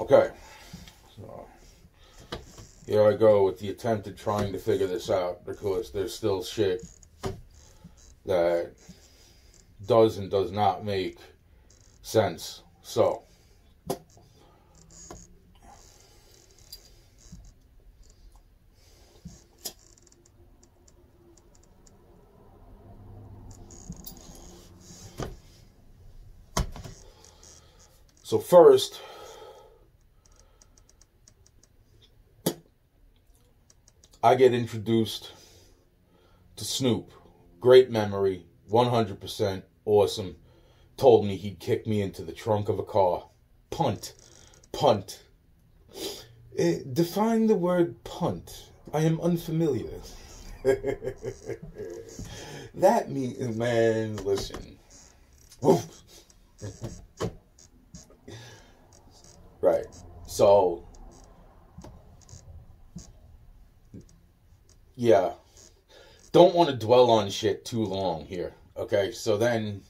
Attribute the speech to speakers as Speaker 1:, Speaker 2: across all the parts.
Speaker 1: Okay, so here I go with the attempt at trying to figure this out, because there's still shit that does and does not make sense. So first, I get introduced to Snoop. Great memory, 100% awesome. Told me he'd kick me into the trunk of a car. Punt. Define the word punt. I am unfamiliar. That means, man, listen. Right. So, yeah. Don't want to dwell on shit too long here. Okay, so then,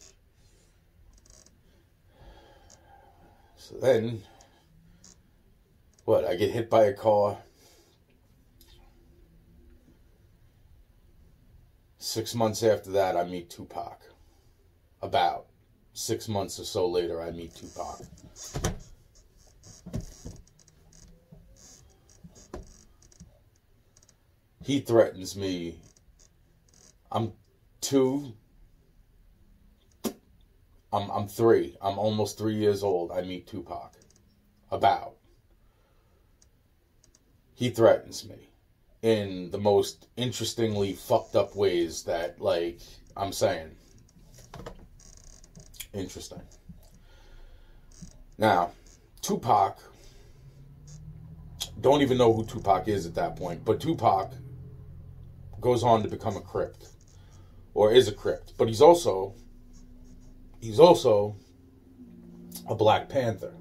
Speaker 1: what? I get hit by a car. 6 months after that, I meet Tupac. About 6 months or so later, I meet Tupac. He threatens me. I'm 3. I'm almost 3 years old. I meet Tupac. He threatens me in the most interestingly fucked up ways that, like, I'm saying. Interesting. Now, Tupac, don't even know who Tupac is at that point, but Tupac goes on to become a Crip, or is a Crip, but he's also a Black Panther.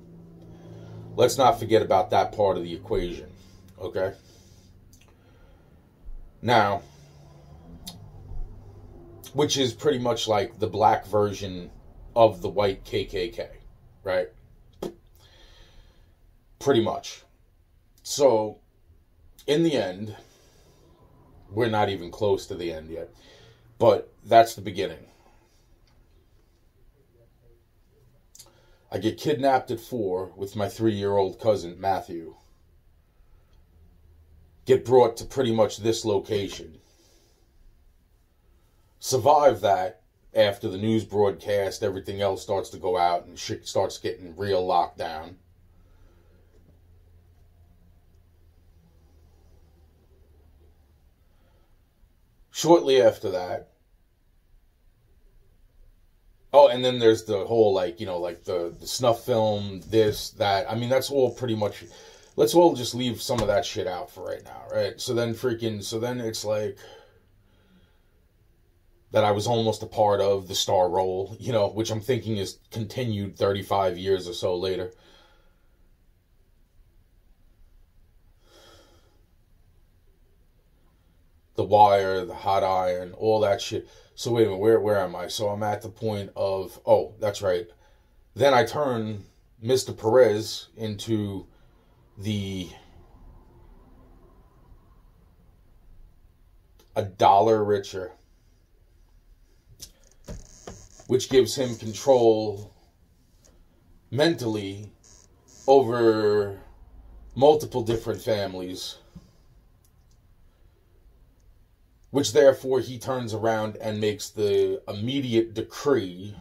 Speaker 1: Let's not forget about that part of the equation, okay? Now, which is pretty much like the black version of the white KKK, right? Pretty much. So, in the end, we're not even close to the end yet, but that's the beginning. I get kidnapped at 4 with my 3-year-old cousin, Matthew. Get brought to pretty much this location. Survive that. After the news broadcast, everything else starts to go out and shit starts getting real locked down. Shortly after that, oh, and then there's the whole, like, you know, like the snuff film, this, that. I mean, that's all pretty much, let's all just leave some of that shit out for right now, right? So then it's like, that I was almost a part of the star role, you know, which I'm thinking is continued 35 years or so later. The Wire, the Hot Iron, all that shit. So wait a minute, where am I? So I'm at the point of, oh, that's right. Then I turn Mr. Perez into a dollar richer, which gives him control mentally over multiple different families, which therefore he turns around and makes the immediate decree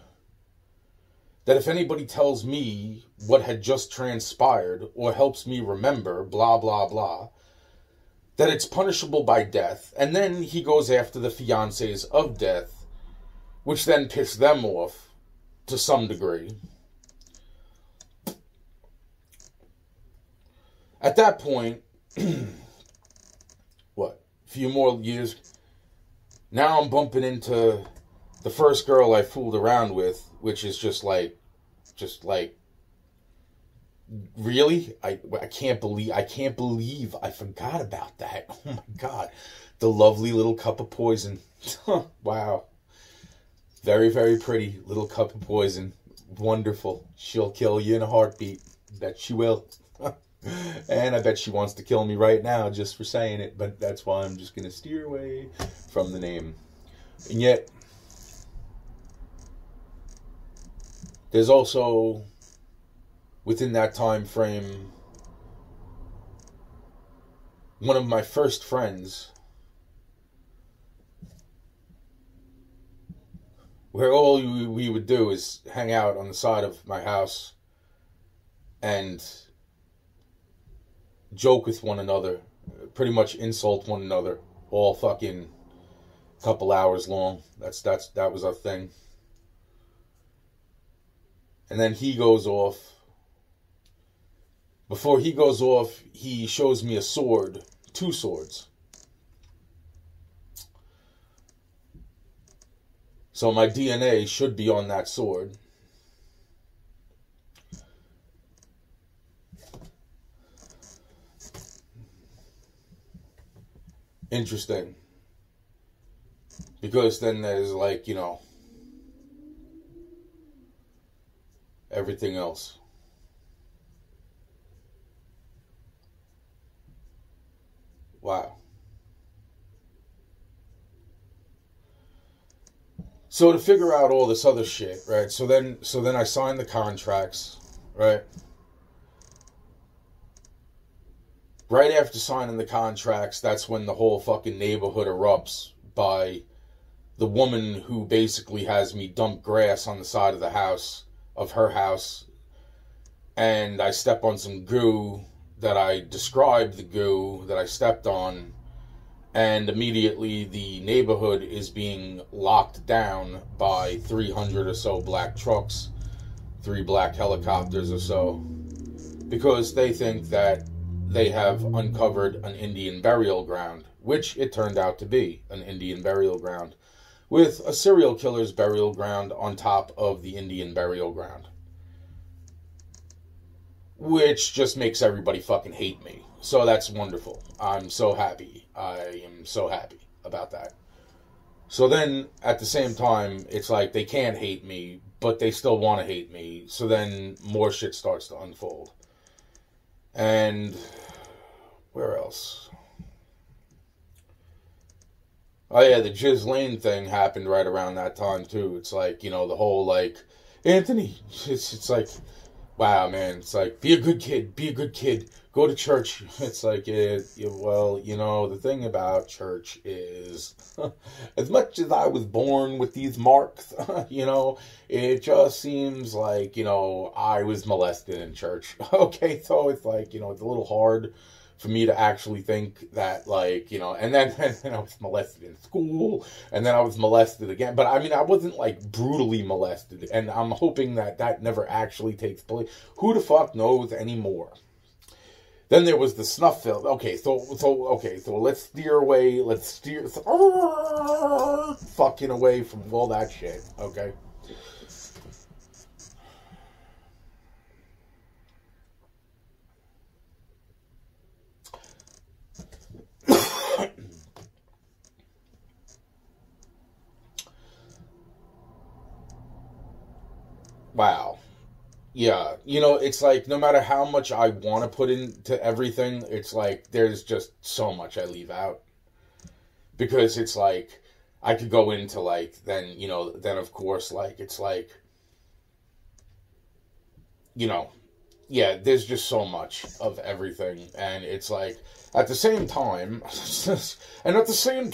Speaker 1: that if anybody tells me what had just transpired or helps me remember, blah, blah, blah, that it's punishable by death. And then he goes after the fiancés of death, which then piss them off to some degree. At that point, what, a few more years, now I'm bumping into the first girl I fooled around with, which is just like, really? I can't believe I forgot about that. Oh my God. The lovely little cup of poison. Wow. Very, very pretty little cup of poison. Wonderful. She'll kill you in a heartbeat. Bet she will. And I bet she wants to kill me right now just for saying it, but that's why I'm just going to steer away from the name. And yet, there's also, within that time frame, one of my first friends, where all we would do is hang out on the side of my house and joke with one another, pretty much insult one another, all fucking couple hours long. That was our thing. And then he goes off. Before he goes off, he shows me a sword, 2 swords. So my DNA should be on that sword. Interesting. Because then there's like, you know, everything else. Wow. So to figure out all this other shit, right? So then I signed the contracts, right? Right after signing the contracts, that's when the whole fucking neighborhood erupts by the woman who basically has me dump grass on the side of the house, of her house, and I step on some goo that I described the goo that I stepped on, and immediately the neighborhood is being locked down by 300 or so black trucks, 3 black helicopters or so, because they think that they have uncovered an Indian burial ground, which it turned out to be an Indian burial ground, with a serial killer's burial ground on top of the Indian burial ground. Which just makes everybody fucking hate me. So that's wonderful. I'm so happy. I am so happy about that. So then, at the same time, it's like they can't hate me, but they still want to hate me. So then more shit starts to unfold. And where else? Oh yeah, the Jiz Lane thing happened right around that time too. It's like, you know, the whole like, Anthony, it's like, wow, man, it's like, be a good kid, go to church. It's like, well, you know, the thing about church is, as much as I was born with these marks, you know, it just seems like, you know, I was molested in church. Okay, so it's like, you know, it's a little hard for me to actually think that, like, you know, and then I was molested in school, and then I was molested again. But, I mean, I wasn't, like, brutally molested, and I'm hoping that that never actually takes place. Who the fuck knows anymore? Then there was the snuff film. Okay, so let's steer fucking away from all that shit, okay? Wow. Yeah, you know, it's like no matter how much I want to put into everything, it's like there's just so much I leave out. Because it's like, I could go into like, then, you know, then of course, like, it's like, you know, yeah, there's just so much of everything. And it's like, at the same time, and at the same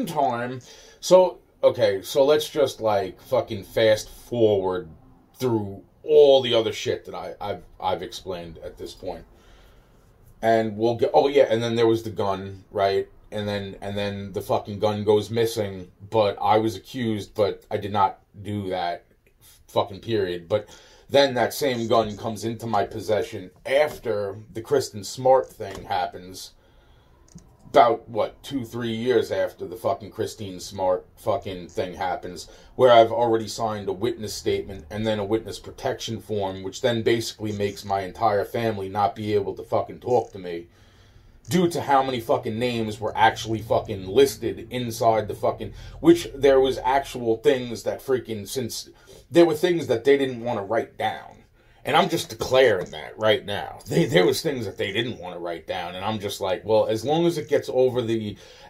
Speaker 1: time, so, okay, so let's just like fucking fast forward through all the other shit that I've explained at this point. And we'll get, oh yeah, and then there was the gun, right? And then the fucking gun goes missing, but I was accused, but I did not do that, fucking period. But then that same gun comes into my possession after the Kristen Smart thing happens. About, 2-3 years after the fucking Christine Smart fucking thing happens, where I've already signed a witness statement and then a witness protection form, which then basically makes my entire family not be able to fucking talk to me, due to how many fucking names were actually fucking listed inside the fucking, which there was actual things that freaking, since there were things that they didn't want to write down. And I'm just declaring that right now. There was things that they didn't want to write down, and I'm just like, well, as long as it gets over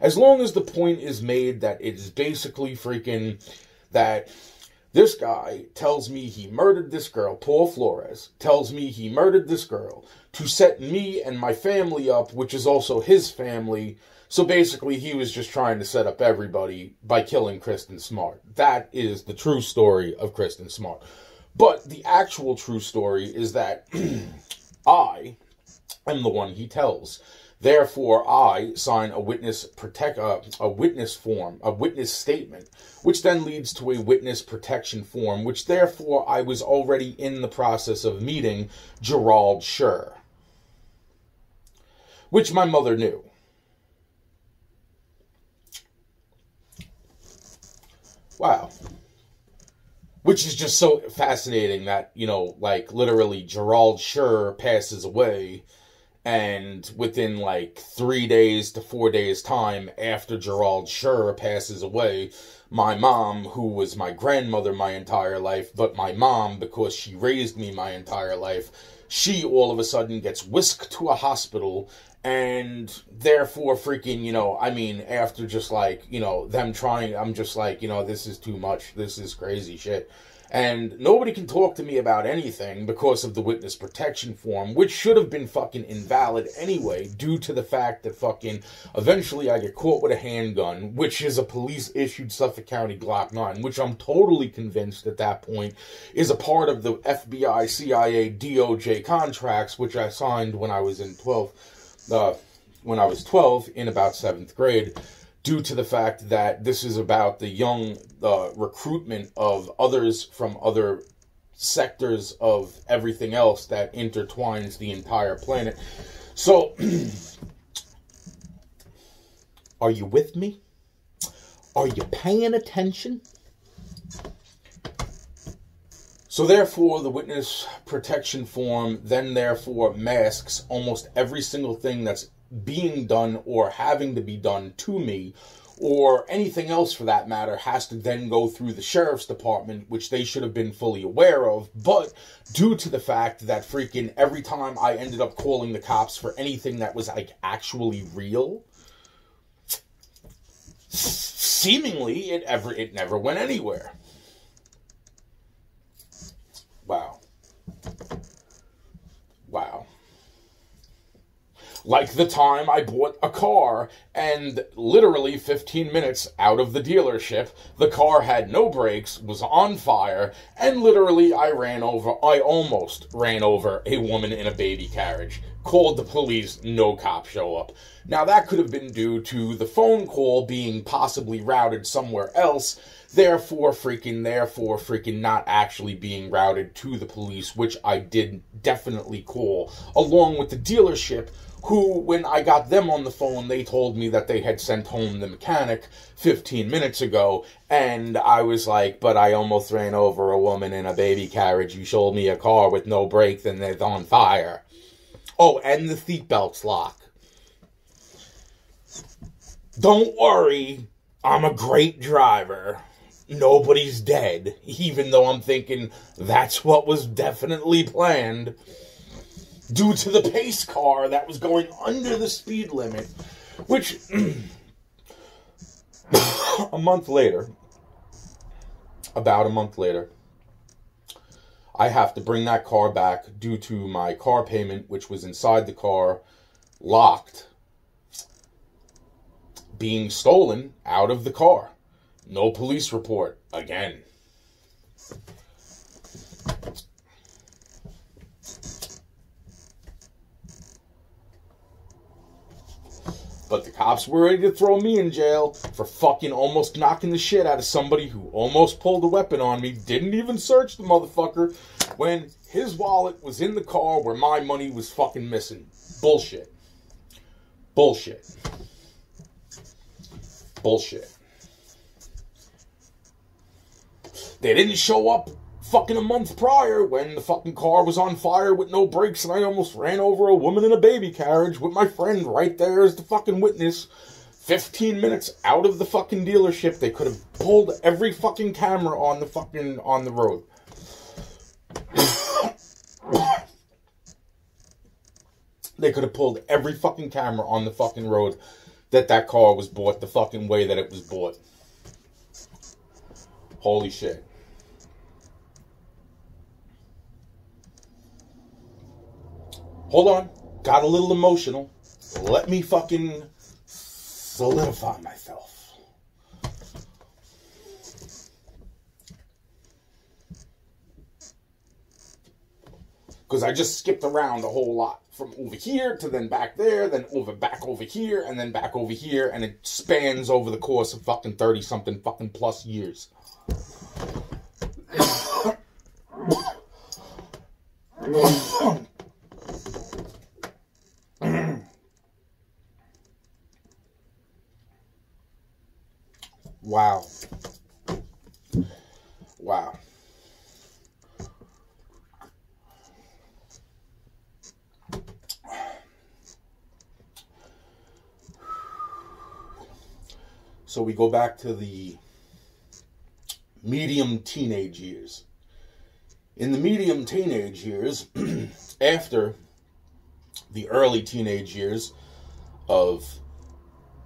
Speaker 1: as long as the point is made that it's basically freaking, that this guy tells me he murdered this girl, Paul Flores, tells me he murdered this girl to set me and my family up, which is also his family. So basically, he was just trying to set up everybody by killing Kristen Smart. That is the true story of Kristen Smart. But the actual true story is that I am the one he tells. Therefore, I sign a witness form, a witness statement, which then leads to a witness protection form, which therefore I was already in the process of meeting Gerald Schur, which my mother knew. Wow. Which is just so fascinating that, you know, like, literally, Gerald Schur passes away, and within, like, 3 days to 4 days' time after Gerald Schur passes away, my mom, who was my grandmother my entire life, but my mom, because she raised me my entire life, she all of a sudden gets whisked to a hospital, and therefore freaking, you know, I mean, after just like, you know, them trying, I'm just like, you know, this is too much, this is crazy shit. And nobody can talk to me about anything because of the witness protection form, which should have been fucking invalid anyway, due to the fact that fucking, eventually I get caught with a handgun, which is a police-issued Suffolk County Glock 9, which I'm totally convinced at that point is a part of the FBI, CIA, DOJ contracts, which I signed when I was in 12 in about 7th grade, due to the fact that this is about the young recruitment of others from other sectors of everything else that intertwines the entire planet. So, are you with me? Are you paying attention? So therefore, the witness protection form then therefore masks almost every single thing that's being done or having to be done to me, or anything else for that matter, has to then go through the sheriff's department, which they should have been fully aware of. But due to the fact that freaking every time I ended up calling the cops for anything that was like actually real, seemingly it never went anywhere. Wow. Wow. Like the time I bought a car, and literally 15 minutes out of the dealership, the car had no brakes, was on fire, and literally I almost ran over a woman in a baby carriage. Called the police, no cop show up. Now that could have been due to the phone call being possibly routed somewhere else, therefore freaking not actually being routed to the police, which I did definitely call, along with the dealership, who, when I got them on the phone, they told me that they had sent home the mechanic 15 minutes ago, and I was like, but I almost ran over a woman in a baby carriage. You showed me a car with no brakes and it's on fire. Oh, and the seatbelt's locked. Don't worry, I'm a great driver. Nobody's dead, even though I'm thinking that's what was definitely planned. Due to the pace car that was going under the speed limit, which, about a month later, I have to bring that car back due to my car payment, which was inside the car, locked, being stolen out of the car. No police report, again. But the cops were ready to throw me in jail for fucking almost knocking the shit out of somebody who almost pulled a weapon on me, didn't even search the motherfucker, when his wallet was in the car where my money was fucking missing. Bullshit. Bullshit. Bullshit. They didn't show up fucking a month prior when the fucking car was on fire with no brakes and I almost ran over a woman in a baby carriage with my friend right there as the fucking witness. 15 minutes out of the fucking dealership, they could have pulled every fucking camera on the road. They could have pulled every fucking camera on the fucking road that car was bought the fucking way that it was bought. Holy shit. Hold on. Got a little emotional. Let me fucking solidify myself. Because I just skipped around a whole lot. From over here to then back there, then back over here, and then back over here. And it spans over the course of fucking 30-something fucking plus years. Wow. Wow. So we go back to the medium teenage years. In the medium teenage years, after the early teenage years of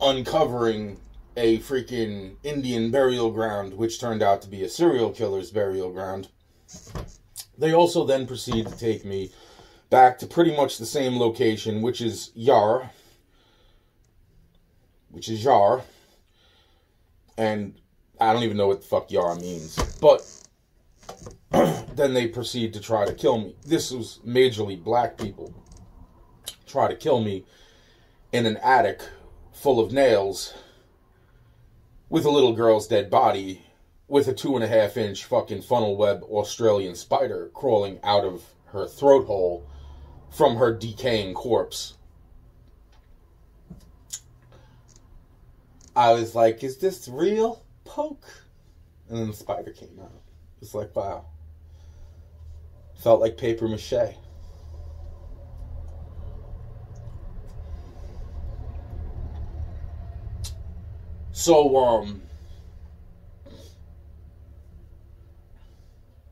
Speaker 1: uncovering a freaking Indian burial ground, which turned out to be a serial killer's burial ground, they also then proceed to take me back to pretty much the same location, which is Yar. And I don't even know what the fuck Yar means. But then they proceed to try to kill me. This was majorly black people. Try to kill me in an attic full of nails with a little girl's dead body with a 2.5-inch fucking funnel web Australian spider crawling out of her throat hole from her decaying corpse. I was like, is this real? Poke. And then the spider came out. It's like, wow. Felt like paper mache. So,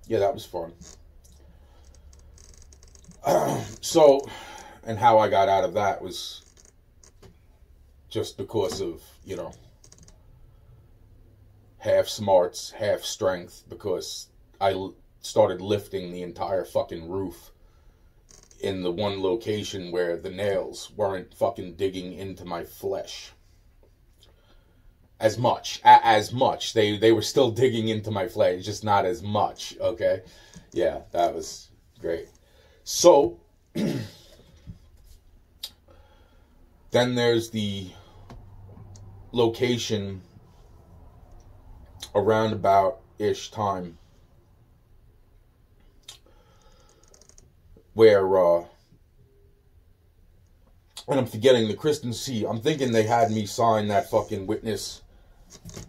Speaker 1: yeah, that was fun. So, and how I got out of that was just because of, you know, half smarts, half strength, because I started lifting the entire fucking roof in the one location where the nails weren't fucking digging into my flesh. As much. They were still digging into my flesh, just not as much, okay? Yeah, that was great. So, then there's the location around about-ish time where, and I'm forgetting the Kristen C. I'm thinking they had me sign that fucking witness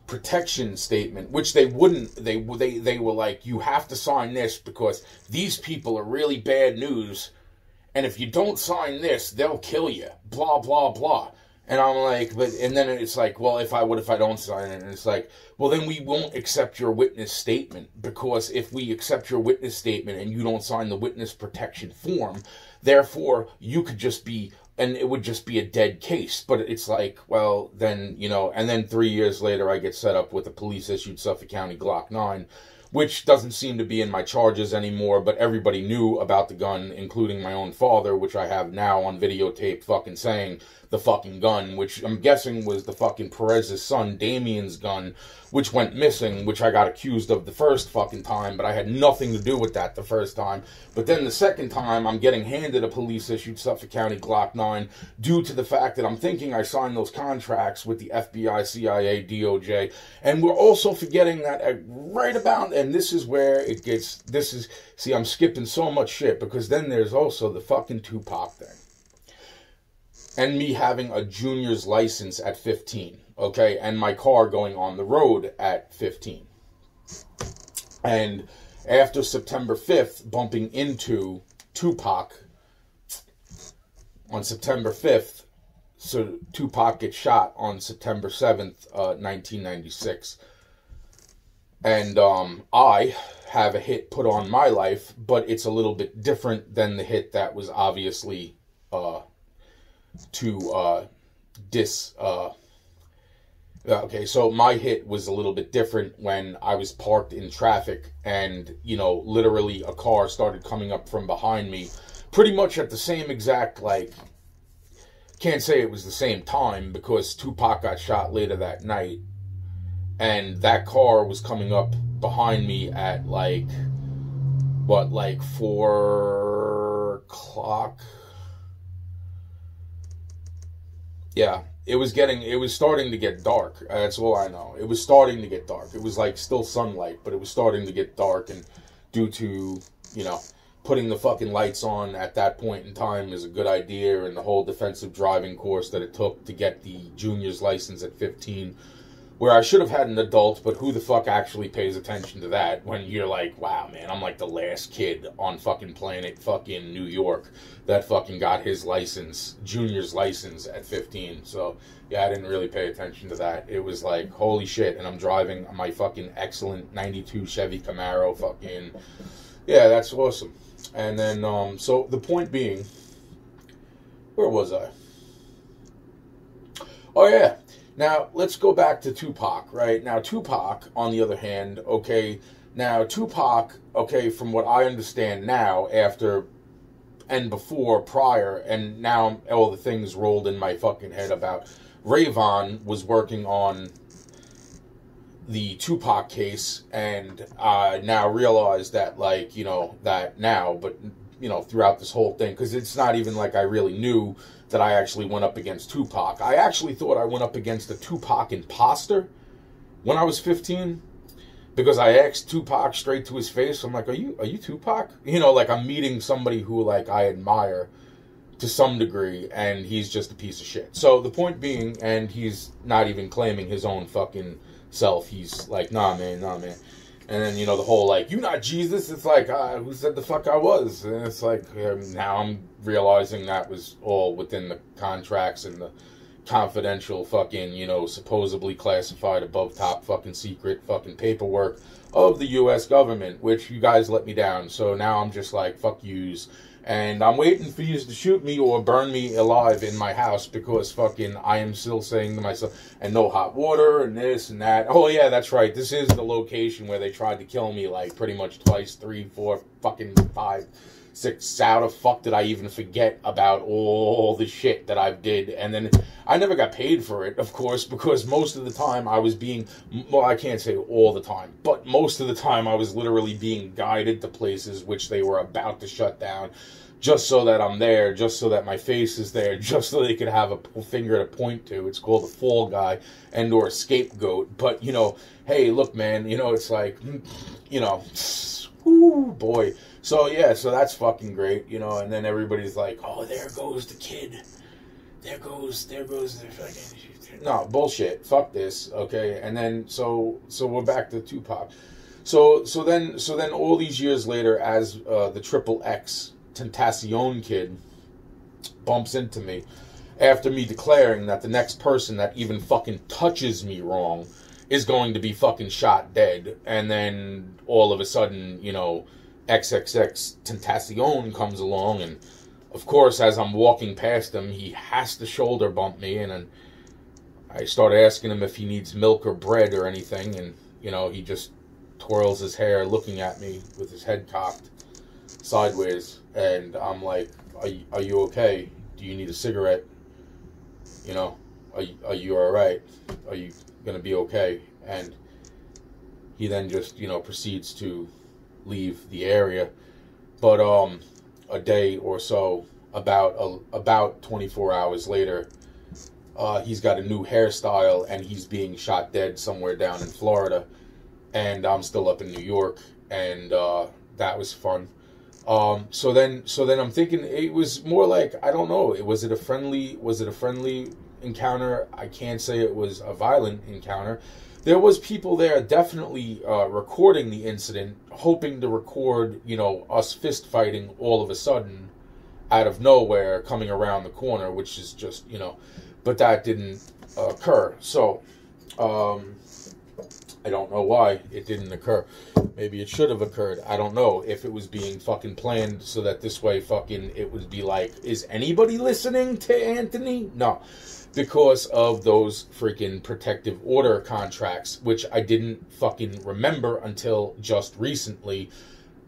Speaker 1: protection statement, which they wouldn't. They were like, you have to sign this because these people are really bad news, and if you don't sign this, they'll kill you. Blah blah blah. And I'm like, and then it's like, well, if I don't sign it? And it's like, well, then we won't accept your witness statement, because if we accept your witness statement and you don't sign the witness protection form, therefore you could just be, and it would just be a dead case. But it's like, well, then, you know, and then 3 years later I get set up with a police-issued Suffolk County Glock 9, which doesn't seem to be in my charges anymore, but everybody knew about the gun, including my own father, which I have now on videotape fucking saying the fucking gun, which I'm guessing was the fucking Perez's son, Damien's gun, which went missing, which I got accused of the first fucking time, but I had nothing to do with that the first time. But then the second time, I'm getting handed a police-issued Suffolk County Glock 9 due to the fact that I'm thinking I signed those contracts with the FBI, CIA, DOJ, and we're also forgetting that right about, and this is where it gets, see, I'm skipping so much shit, because then there's also the fucking Tupac thing. And me having a junior's license at 15, okay? And my car going on the road at 15. And after September 5th, bumping into Tupac on September 5th, so Tupac gets shot on September 7th, 1996. And I have a hit put on my life, but it's a little bit different than the hit that was obviously to okay, so my hit was a little bit different when I was parked in traffic and, you know, literally a car started coming up from behind me pretty much at the same exact, like, can't say it was the same time because Tupac got shot later that night, and that car was coming up behind me at, like, what, like 4 o'clock? Yeah. It was starting to get dark. That's all I know. It was starting to get dark. It was like still sunlight, but it was starting to get dark. And due to, you know, putting the fucking lights on at that point in time is a good idea. And the whole defensive driving course that it took to get the junior's license at 15, where I should have had an adult, but who the fuck actually pays attention to that when you're like, wow, man, I'm like the last kid on fucking planet fucking New York that fucking got his license, junior's license at 15. So, yeah, I didn't really pay attention to that. It was like, holy shit, and I'm driving my fucking excellent 92 Chevy Camaro fucking, yeah, that's awesome. And then, so the point being, where was I? Oh, yeah. Now, let's go back to Tupac, right? Now, Tupac, on the other hand, okay, now, Tupac, okay, from what I understand now, after and before, prior, and now all the things rolled in my fucking head about Rayvon was working on the Tupac case, and I now realize that, like, you know, that now, but, you know, throughout this whole thing, because it's not even like I really knew that I actually went up against Tupac. I actually thought I went up against a Tupac imposter when I was 15, because I asked Tupac straight to his face. I'm like, are you Tupac? You know, like I'm meeting somebody who, like, I admire to some degree, and he's just a piece of shit. So the point being, and he's not even claiming his own fucking self. He's like, nah, man. And then, you know, the whole, like, you not Jesus? It's like, who said the fuck I was? And it's like, now I'm realizing that was all within the contracts and the confidential fucking, you know, supposedly classified above top fucking secret fucking paperwork of the U.S. government, which you guys let me down. So now I'm just like, fuck yous. And I'm waiting for you to shoot me or burn me alive in my house because fucking I am still saying to myself, and no hot water and this and that. Oh yeah, that's right. This is the location where they tried to kill me like pretty much twice, 3, 4, fucking 5, 6. How the fuck did I even forget about all the shit that I did? And then I never got paid for it, of course, because most of the time I was being, well, I can't say all the time, but most of the time I was literally being guided to places which they were about to shut down, just so that I'm there, just so that my face is there, just so they could have a finger to point to. It's called a fall guy and or a scapegoat. But, you know, hey, look, man, you know, it's like, you know, whoo, boy. So, yeah, so that's fucking great, you know, and then everybody's like, oh, there goes the kid. There goes the fucking... No, bullshit. Fuck this, okay? And then, so we're back to Tupac. So then all these years later, as the Triple X Tentacion kid bumps into me after me declaring that the next person that even fucking touches me wrong is going to be fucking shot dead, and then all of a sudden, you know, XXX Tentacion comes along, and of course, as I'm walking past him, he has to shoulder bump me, and then I start asking him if he needs milk or bread or anything, and, you know, he just twirls his hair looking at me with his head cocked sideways, and I'm like, are you okay? Do you need a cigarette? You know, are you alright? Are you gonna be okay? And he then just, you know, proceeds to leave the area. But a day or so, about 24 hours later, he's got a new hairstyle and he's being shot dead somewhere down in Florida, and I'm still up in New York, and that was fun. So then I'm thinking it was more like, I don't know, was it a friendly encounter? I can't say it was a violent encounter. There was people there definitely recording the incident, hoping to record, you know, us fist fighting all of a sudden out of nowhere coming around the corner, which is just, you know, but that didn't occur. So I don't know why it didn't occur. Maybe it should have occurred. I don't know if it was being fucking planned so that this way fucking it would be like, is anybody listening to Anthony? No. Because of those freaking protective order contracts, which I didn't fucking remember until just recently,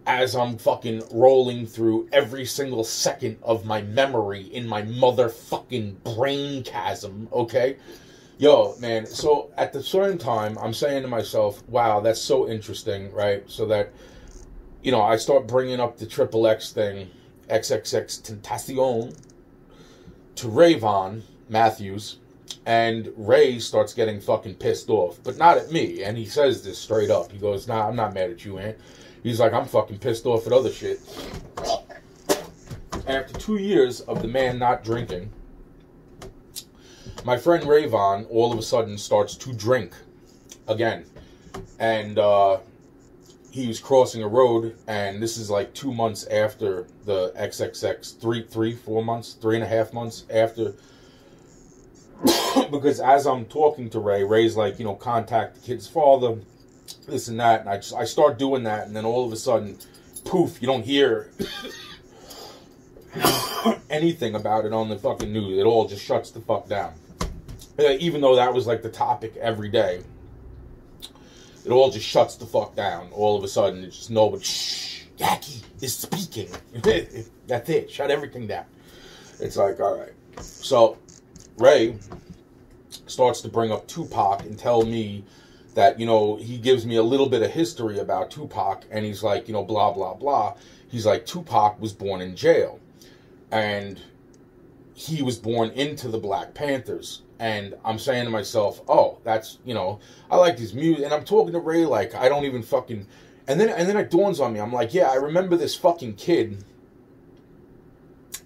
Speaker 1: as I'm fucking rolling through every single second of my memory in my motherfucking brain chasm, okay? Yo, man, so at the same time, I'm saying to myself, wow, that's so interesting, right? So that, you know, I start bringing up the Triple X thing, XXX Tentacion, to Rayvon Matthews, and Ray starts getting fucking pissed off, but not at me, and he says this straight up. He goes, nah, I'm not mad at you, Ant. He's like, I'm fucking pissed off at other shit. After 2 years of the man not drinking, my friend Rayvon all of a sudden starts to drink again. And he was crossing a road, and this is like 2 months after the XXX, 4 months, 3.5 months after. Because as I'm talking to Ray, Ray's like, you know, contact the kid's father, this and that. And I start doing that, and then all of a sudden, poof, you don't hear anything about it on the fucking news. It all just shuts the fuck down. Even though that was like the topic every day, it all just shuts the fuck down. All of a sudden, it's just nobody. Shh, Yaki is speaking. That's it. Shut everything down. It's like, all right. So Ray starts to bring up Tupac and tell me that, you know, he gives me a little bit of history about Tupac, and he's like, you know, blah, blah, blah. He's like, Tupac was born in jail, and he was born into the Black Panthers. And I'm saying to myself, oh, that's, you know, I like his music. And I'm talking to Ray like, I don't even fucking... And then it dawns on me. I'm like, yeah, I remember this fucking kid.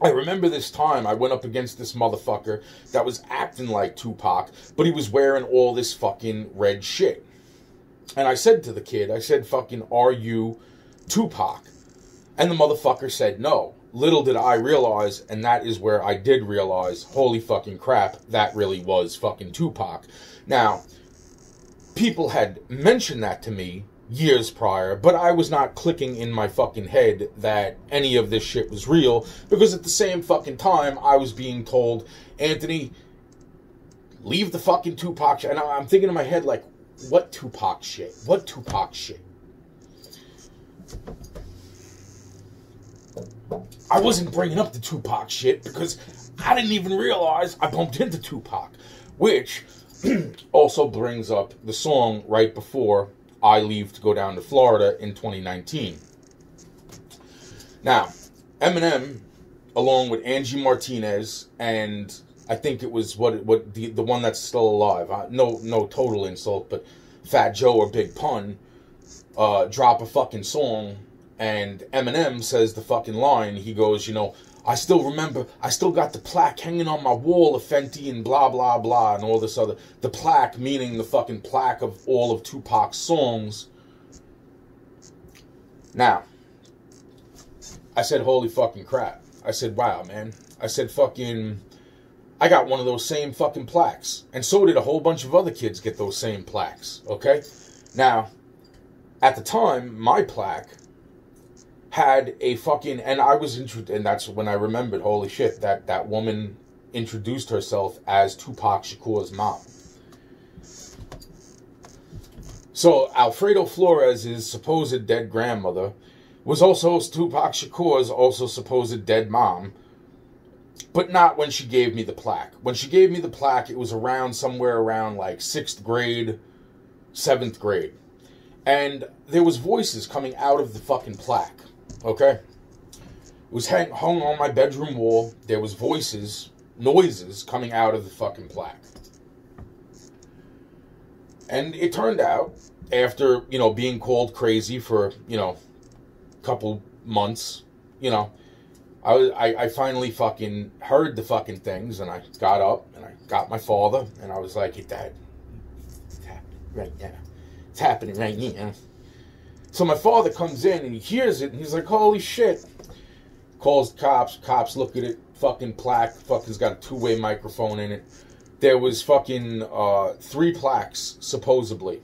Speaker 1: I remember this time I went up against this motherfucker that was acting like Tupac, but he was wearing all this fucking red shit. And I said to the kid, I said, fucking, are you Tupac? And the motherfucker said no. Little did I realize, and that is where I did realize, holy fucking crap, that really was fucking Tupac. Now, people had mentioned that to me years prior, but I was not clicking in my fucking head that any of this shit was real, because at the same fucking time, I was being told, Anthony, leave the fucking Tupac shit. And I'm thinking in my head, like, what Tupac shit? What Tupac shit? I wasn't bringing up the Tupac shit because I didn't even realize I bumped into Tupac, which also brings up the song right before I leave to go down to Florida in 2019. Now, Eminem, along with Angie Martinez, and I think it was the one that's still alive. No total insult, but Fat Joe or Big Pun drop a fucking song. And Eminem says the fucking line, he goes, you know, I still remember, I still got the plaque hanging on my wall of Fenty and blah, blah, blah, and all this other. The plaque, meaning the fucking plaque of all of Tupac's songs. Now, I said, holy fucking crap. I said, wow, man. I said, fucking, I got one of those same fucking plaques. And so did a whole bunch of other kids get those same plaques, okay? Now, at the time, my plaque had a fucking, and I was introduced, and that's when I remembered, holy shit, that woman introduced herself as Tupac Shakur's mom. So Alfredo Flores' supposed dead grandmother was also Tupac Shakur's also supposed dead mom, but not when she gave me the plaque. When she gave me the plaque, it was around somewhere around like 6th grade, 7th grade. And there was voices coming out of the fucking plaque. Okay? It was hung on my bedroom wall. There was noises coming out of the fucking plaque. And it turned out, after, you know, being called crazy for, you know, a couple months, you know, I finally fucking heard the fucking things, and I got up, and I got my father, and I was like, hey, Dad, it's happening right now. It's happening right now. So my father comes in, and he hears it, and he's like, holy shit. Calls the cops. Cops look at it. Fucking plaque. Fucking's got a 2-way microphone in it. There was fucking 3 plaques, supposedly.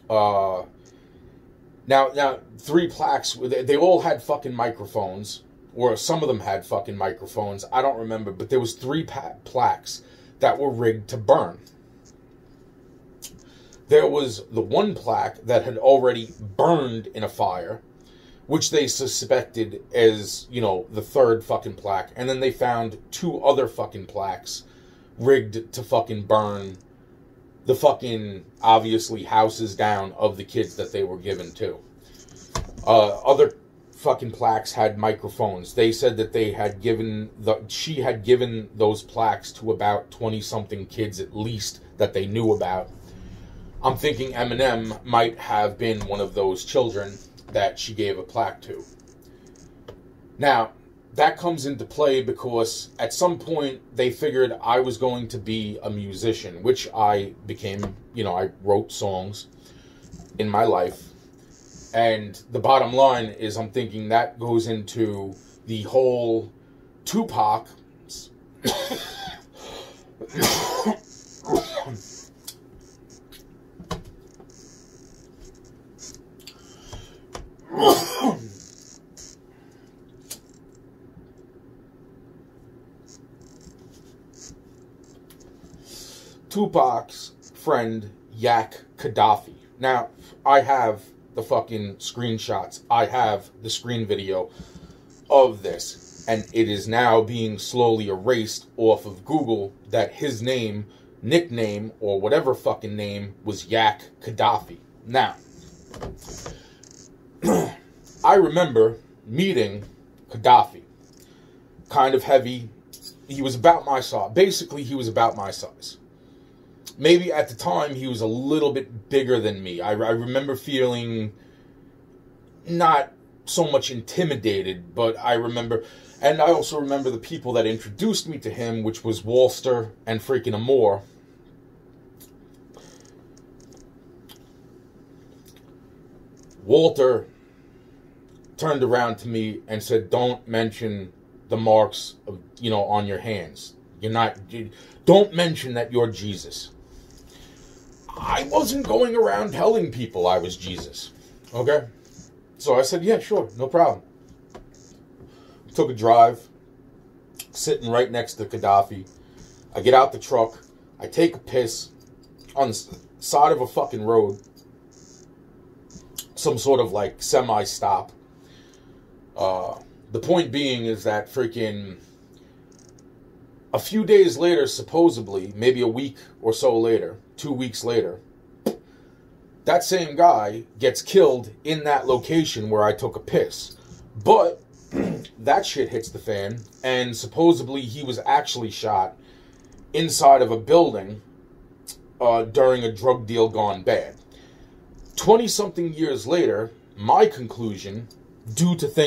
Speaker 1: Now, 3 plaques, they all had fucking microphones, or some of them had fucking microphones. I don't remember, but there was 3 plaques that were rigged to burn. There was the one plaque that had already burned in a fire, which they suspected as, you know, the 3rd fucking plaque. And then they found 2 other fucking plaques rigged to fucking burn the fucking, obviously, houses down of the kids that they were given to. Other fucking plaques had microphones. They said that they had she had given those plaques to about 20-something kids at least that they knew about. I'm thinking Eminem might have been one of those children that she gave a plaque to. Now, that comes into play because at some point they figured I was going to be a musician, which I became. You know, I wrote songs in my life. And the bottom line is I'm thinking that goes into the whole Tupac Tupac's friend Yak Gaddafi. Now, I have the fucking screenshots. I have the screen video of this. And it is now being slowly erased off of Google that his name, nickname, or whatever fucking name was Yak Gaddafi. Now, I remember meeting Gaddafi. Kind of heavy. He was about my size. Basically, he was about my size. Maybe at the time he was a little bit bigger than me. I remember feeling not so much intimidated, but I remember, and I also remember the people that introduced me to him, which was Walster and freaking Amore. Walter turned around to me and said, "Don't mention the marks of, you know, on your hands. Don't mention that you're Jesus." I wasn't going around telling people I was Jesus. Okay? So I said, yeah, sure, no problem. Took a drive, sitting right next to Gaddafi. I get out the truck. I take a piss on the side of a fucking road. Some sort of, like, semi-stop. The point being is that freaking a few days later, supposedly, maybe a week or so later, 2 weeks later, that same guy gets killed in that location where I took a piss. But that shit hits the fan, and supposedly he was actually shot inside of a building during a drug deal gone bad. 20-something years later, my conclusion, due to things